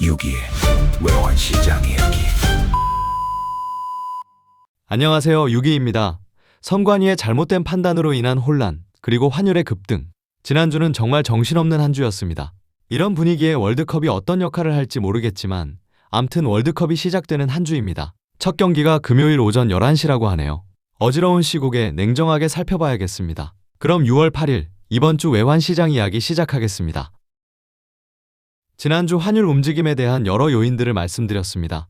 6.2 외환시장 이야기. 안녕하세요. 유기입니다. 선관위의 잘못된 판단으로 인한 혼란, 그리고 환율의 급등. 지난주는 정말 정신없는 한 주였습니다. 이런 분위기에 월드컵이 어떤 역할을 할지 모르겠지만 암튼 월드컵이 시작되는 한 주입니다. 첫 경기가 금요일 오전 11시라고 하네요. 어지러운 시국에 냉정하게 살펴봐야겠습니다. 그럼 6월 8일 이번 주 외환시장 이야기 시작하겠습니다. 지난주 환율 움직임에 대한 여러 요인들을 말씀드렸습니다.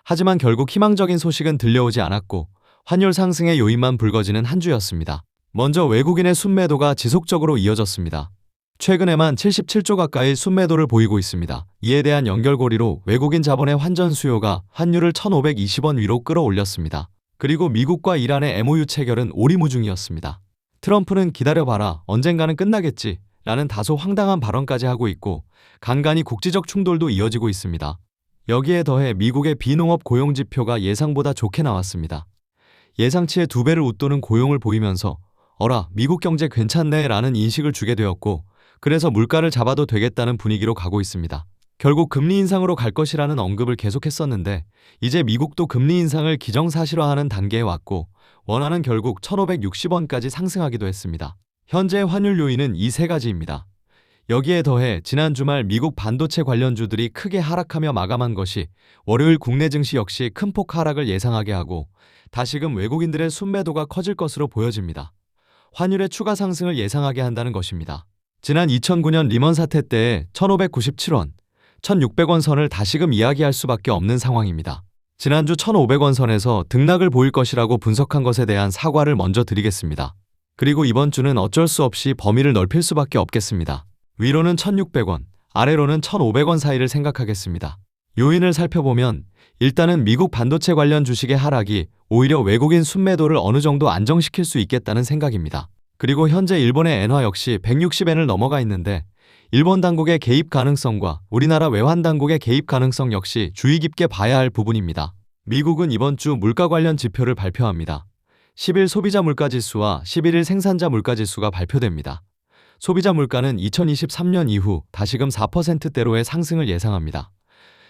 하지만 결국 희망적인 소식은 들려오지 않았고 환율 상승의 요인만 불거지는 한 주였습니다. 먼저 외국인의 순매도가 지속적으로 이어졌습니다. 최근에만 77조 가까이 순매도를 보이고 있습니다. 이에 대한 연결고리로 외국인 자본의 환전 수요가 환율을 1,520원 위로 끌어올렸습니다. 그리고 미국과 이란의 MOU 체결은 오리무중이었습니다. 트럼프는 기다려봐라, 언젠가는 끝나겠지 라는 다소 황당한 발언까지 하고 있고 간간히 국지적 충돌도 이어지고 있습니다. 여기에 더해 미국의 비농업 고용지표가 예상보다 좋게 나왔습니다. 예상치의 2배를 웃도는 고용을 보이면서 어라, 미국 경제 괜찮네 라는 인식을 주게 되었고 그래서 물가를 잡아도 되겠다는 분위기로 가고 있습니다. 결국 금리 인상으로 갈 것이라는 언급을 계속했었는데 이제 미국도 금리 인상을 기정사실화하는 단계에 왔고 원화는 결국 1,560원까지 상승하기도 했습니다. 현재의 환율 요인은 이 세 가지입니다. 여기에 더해 지난 주말 미국 반도체 관련주들이 크게 하락하며 마감한 것이 월요일 국내 증시 역시 큰 폭 하락을 예상하게 하고 다시금 외국인들의 순매도가 커질 것으로 보여집니다. 환율의 추가 상승을 예상하게 한다는 것입니다. 지난 2009년 리먼 사태 때의 1,597원, 1,600원 선을 다시금 이야기할 수밖에 없는 상황입니다. 지난주 1,500원 선에서 등락을 보일 것이라고 분석한 것에 대한 사과를 먼저 드리겠습니다. 그리고 이번 주는 어쩔 수 없이 범위를 넓힐 수밖에 없겠습니다. 위로는 1,600원, 아래로는 1,500원 사이를 생각하겠습니다. 요인을 살펴보면 일단은 미국 반도체 관련 주식의 하락이 오히려 외국인 순매도를 어느 정도 안정시킬 수 있겠다는 생각입니다. 그리고 현재 일본의 엔화 역시 160엔을 넘어가 있는데 일본 당국의 개입 가능성과 우리나라 외환 당국의 개입 가능성 역시 주의 깊게 봐야 할 부분입니다. 미국은 이번 주 물가 관련 지표를 발표합니다. 10일 소비자 물가지수와 11일 생산자 물가지수가 발표됩니다. 소비자 물가는 2023년 이후 다시금 4%대로의 상승을 예상합니다.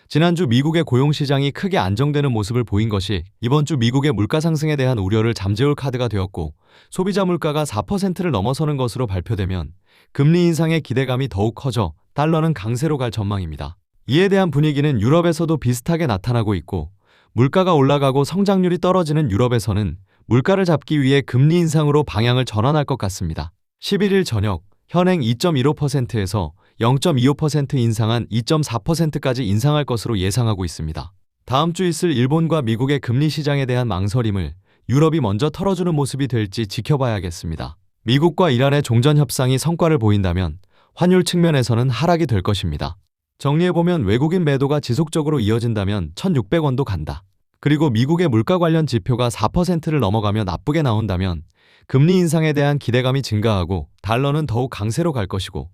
지난주 미국의 고용시장이 크게 안정되는 모습을 보인 것이 이번 주 미국의 물가 상승에 대한 우려를 잠재울 카드가 되었고 소비자 물가가 4%를 넘어서는 것으로 발표되면 금리 인상의 기대감이 더욱 커져 달러는 강세로 갈 전망입니다. 이에 대한 분위기는 유럽에서도 비슷하게 나타나고 있고 물가가 올라가고 성장률이 떨어지는 유럽에서는 물가를 잡기 위해 금리 인상으로 방향을 전환할 것 같습니다. 11일 저녁 현행 2.15%에서 0.25% 인상한 2.4%까지 인상할 것으로 예상하고 있습니다. 다음 주 있을 일본과 미국의 금리 시장에 대한 망설임을 유럽이 먼저 털어주는 모습이 될지 지켜봐야겠습니다. 미국과 이란의 종전 협상이 성과를 보인다면 환율 측면에서는 하락이 될 것입니다. 정리해보면 외국인 매도가 지속적으로 이어진다면 1,600원도 간다. 그리고 미국의 물가 관련 지표가 4%를 넘어가며 나쁘게 나온다면 금리 인상에 대한 기대감이 증가하고 달러는 더욱 강세로 갈 것이고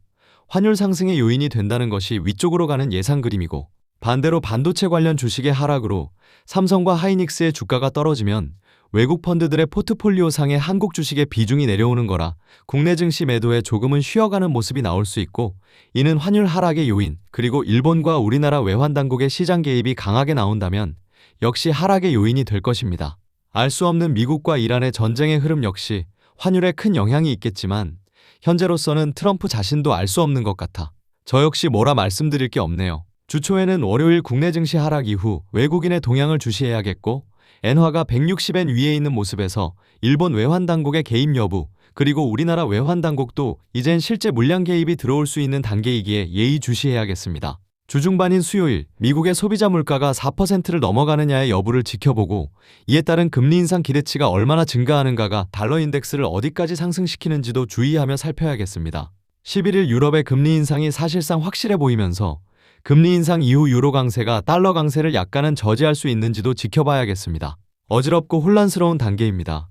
환율 상승의 요인이 된다는 것이 위쪽으로 가는 예상 그림이고 반대로 반도체 관련 주식의 하락으로 삼성과 하이닉스의 주가가 떨어지면 외국 펀드들의 포트폴리오상의 한국 주식의 비중이 내려오는 거라 국내 증시 매도에 조금은 쉬어가는 모습이 나올 수 있고 이는 환율 하락의 요인 그리고 일본과 우리나라 외환 당국의 시장 개입이 강하게 나온다면 역시 하락의 요인이 될 것입니다. 알 수 없는 미국과 이란의 전쟁의 흐름 역시 환율에 큰 영향이 있겠지만 현재로서는 트럼프 자신도 알 수 없는 것 같아 저 역시 뭐라 말씀드릴 게 없네요. 주 초에는 월요일 국내 증시 하락 이후 외국인의 동향을 주시해야겠고 엔화가 160엔 위에 있는 모습에서 일본 외환 당국의 개입 여부 그리고 우리나라 외환 당국도 이젠 실제 물량 개입이 들어올 수 있는 단계이기에 예의 주시해야겠습니다. 주중반인 수요일 미국의 소비자 물가가 4%를 넘어가느냐의 여부를 지켜보고 이에 따른 금리 인상 기대치가 얼마나 증가하는가가 달러 인덱스를 어디까지 상승시키는지도 주의하며 살펴야겠습니다. 11일 유럽의 금리 인상이 사실상 확실해 보이면서 금리 인상 이후 유로 강세가 달러 강세를 약간은 저지할 수 있는지도 지켜봐야겠습니다. 어지럽고 혼란스러운 단계입니다.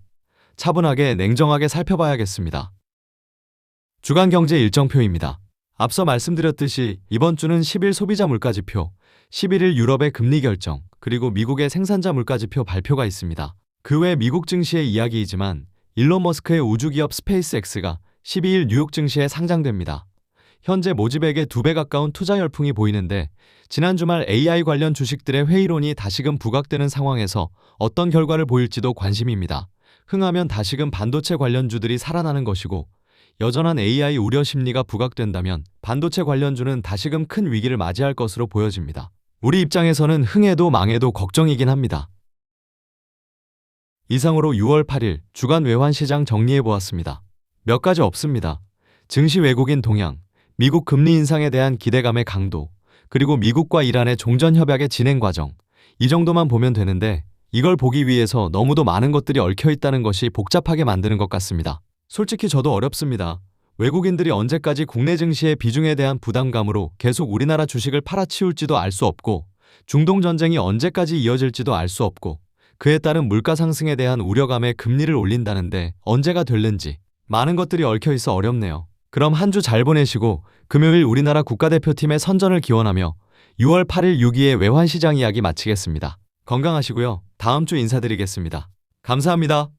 차분하게 냉정하게 살펴봐야겠습니다. 주간 경제 일정표입니다. 앞서 말씀드렸듯이 이번 주는 10일 소비자 물가지표, 11일 유럽의 금리 결정, 그리고 미국의 생산자 물가지표 발표가 있습니다. 그 외 미국 증시의 이야기이지만 일론 머스크의 우주기업 스페이스X가 12일 뉴욕 증시에 상장됩니다. 현재 모집액의 2배 가까운 투자 열풍이 보이는데 지난 주말 AI 관련 주식들의 회의론이 다시금 부각되는 상황에서 어떤 결과를 보일지도 관심입니다. 흥하면 다시금 반도체 관련주들이 살아나는 것이고 여전한 AI 우려 심리가 부각된다면 반도체 관련주는 다시금 큰 위기를 맞이할 것으로 보여집니다. 우리 입장에서는 흥해도 망해도 걱정이긴 합니다. 이상으로 6월 8일 주간 외환시장 정리해보았습니다. 몇 가지 없습니다. 증시 외국인 동향, 미국 금리 인상에 대한 기대감의 강도, 그리고 미국과 이란의 종전협약의 진행 과정, 이 정도만 보면 되는데 이걸 보기 위해서 너무도 많은 것들이 얽혀있다는 것이 복잡하게 만드는 것 같습니다. 솔직히 저도 어렵습니다. 외국인들이 언제까지 국내 증시의 비중에 대한 부담감으로 계속 우리나라 주식을 팔아치울지도 알 수 없고 중동 전쟁이 언제까지 이어질지도 알 수 없고 그에 따른 물가 상승에 대한 우려감에 금리를 올린다는데 언제가 될는지 많은 것들이 얽혀있어 어렵네요. 그럼 한 주 잘 보내시고 금요일 우리나라 국가대표팀의 선전을 기원하며 6월 8일 6.2의 외환시장 이야기 마치겠습니다. 건강하시고요. 다음 주 인사드리겠습니다. 감사합니다.